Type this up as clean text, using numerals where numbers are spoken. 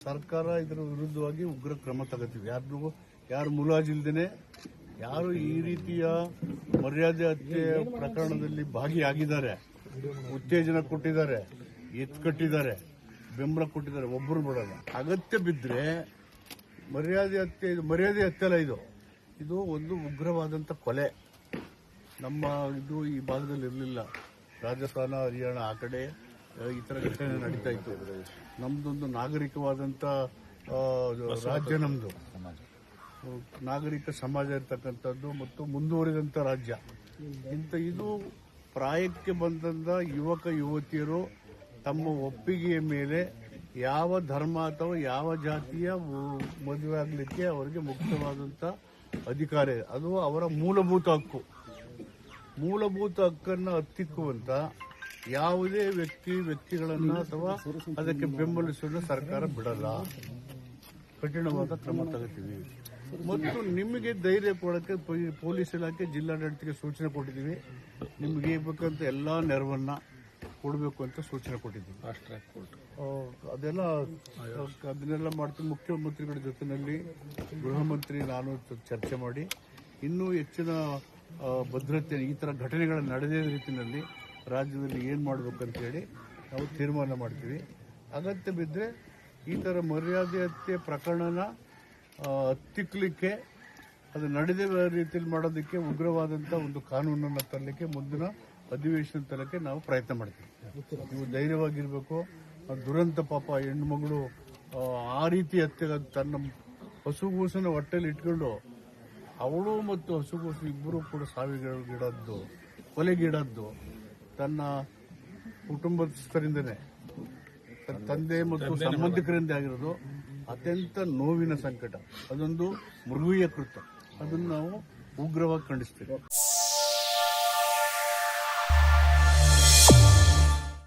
ಸರ್ಕಾರ ಇದರ ವಿರುದ್ಧವಾಗಿ ಉಗ್ರ ಕ್ರಮ ತಗೋತೀವಿ. ಯಾರು ಮುಲಾಜಿಲ್ದೇನೆ ಯಾರು ಈ ರೀತಿಯ ಮರ್ಯಾದೆ ಹತ್ಯೆ ಪ್ರಕರಣದಲ್ಲಿ ಭಾಗಿಯಾಗಿದ್ದಾರೆ, ಉತ್ತೇಜನ ಕೊಟ್ಟಿದ್ದಾರೆ, ಎತ್ಕಟ್ಟಿದ್ದಾರೆ, ಬೆಂಬಲ ಕೊಟ್ಟಿದ್ದಾರೆ, ಒಬ್ಬರು ಬಿಡಲ್ಲ. ಅಗತ್ಯ ಬಿದ್ದರೆ ಮರ್ಯಾದೆ ಹತ್ಯೆ ಅಲ್ಲ, ಇದು ಒಂದು ಉಗ್ರವಾದಂಥ ಕೊಲೆ. ನಮ್ಮ ಇದು ಈ ಭಾಗದಲ್ಲಿ ಇರಲಿಲ್ಲ. ರಾಜಸ್ಥಾನ, ಹರಿಯಾಣ ಆ ಕಡೆ ಈ ತರ ಘಟನೆ ನಡೀತಾ ಇತ್ತು. ನಮ್ದೊಂದು ನಾಗರಿಕವಾದಂತ ರಾಜ್ಯ, ನಮ್ದು ನಾಗರಿಕ ಸಮಾಜ ಇರ್ತಕ್ಕಂಥದ್ದು ಮತ್ತು ಮುಂದುವರಿದಂತ ರಾಜ್ಯ. ಇದು ಪ್ರಾಯಕ್ಕೆ ಬಂದಂತ ಯುವಕ ಯುವತಿಯರು ತಮ್ಮ ಒಪ್ಪಿಗೆಯ ಮೇಲೆ ಯಾವ ಧರ್ಮ ಅಥವಾ ಯಾವ ಜಾತಿಯ ಮದುವೆ ಆಗಲಿಕ್ಕೆ ಅವರಿಗೆ ಮುಕ್ತವಾದಂತ ಅಧಿಕಾರ ಇದೆ. ಅದು ಅವರ ಮೂಲಭೂತ ಹಕ್ಕು. ಮೂಲಭೂತ ಹಕ್ಕನ್ನು ಹತ್ತಿಕ್ಕುವಂತ ಯಾವುದೇ ವ್ಯಕ್ತಿಗಳನ್ನ ಅಥವಾ ಅದಕ್ಕೆ ಬೆಂಬಲಿಸುವ ಸರ್ಕಾರ ಬಿಡಲ್ಲ. ಕಠಿಣವಾದ ಕ್ರಮ ತಗೋತೀವಿ. ಮತ್ತು ನಿಮಗೆ ಧೈರ್ಯ ಕೊಡಕ್ಕೆ ಪೊಲೀಸ್ ಇಲಾಖೆ, ಜಿಲ್ಲಾಡಳಿತಕ್ಕೆ ಸೂಚನೆ ಕೊಟ್ಟಿದ್ದೀವಿ. ನಿಮಗೆ ಬೇಕಂತ ಎಲ್ಲಾ ನೆರವನ್ನ ಕೊಡಬೇಕು ಅಂತ ಸೂಚನೆ ಕೊಟ್ಟಿದ್ದೀವಿ. ಅದನ್ನೆಲ್ಲ ಮಾಡ್ತೀವಿ. ಮುಖ್ಯಮಂತ್ರಿಗಳ ಜೊತೆಯಲ್ಲಿ ಗೃಹ ಮಂತ್ರಿ ನಾನು ಚರ್ಚೆ ಮಾಡಿ ಇನ್ನೂ ಹೆಚ್ಚಿನ ಭದ್ರತೆ, ಈ ತರ ಘಟನೆಗಳು ನಡೆದ ರೀತಿಯಲ್ಲಿ ರಾಜ್ಯದಲ್ಲಿ ಏನ್ ಮಾಡಬೇಕಂತ ಹೇಳಿ ನಾವು ತೀರ್ಮಾನ ಮಾಡ್ತೀವಿ. ಅಗತ್ಯ ಬಿದ್ದರೆ ಈ ತರ ಮರ್ಯಾದೆ ಹತ್ಯೆ ಪ್ರಕರಣನ ಹತ್ತಿಕ್ಕಲಿಕ್ಕೆ, ಅದು ನಡೆದ ರೀತಿಯಲ್ಲಿ ಮಾಡೋದಕ್ಕೆ ಉಗ್ರವಾದಂತಹ ಒಂದು ಕಾನೂನನ್ನು ತರಲಿಕ್ಕೆ ಮುಂದಿನ ಅಧಿವೇಶನ ತರಕ್ಕೆ ನಾವು ಪ್ರಯತ್ನ ಮಾಡ್ತೀವಿ. ನೀವು ಧೈರ್ಯವಾಗಿರ್ಬೇಕು. ದುರಂತ ಪಾಪ ಹೆಣ್ಣುಮಗಳು ಆ ರೀತಿ ಹತ್ಯೆ, ತನ್ನ ಹಸುಗೂಸನ ಹೊಟ್ಟೆಲಿ ಇಟ್ಕೊಂಡು ಅವಳು ಮತ್ತು ಹಸುಗೂಸು ಇಬ್ಬರು ಕೂಡ ಸಾವಿಗೀಡದ್ದು, ಕೊಲೆಗೀಡದ್ದು ತನ್ನ ಕುಟುಂಬಸ್ಥರಿಂದನೇ, ತಂದೆ ಮತ್ತು ಸಂಬಂಧಿಕರಿಂದ ಆಗಿರೋದು ಅತ್ಯಂತ ನೋವಿನ ಸಂಕಟ. ಅದೊಂದು ಮೃಗೀಯ ಕೃತ್ಯ. ಅದನ್ನು ನಾವು ಉಗ್ರವಾಗಿ ಖಂಡಿಸ್ತೇವೆ.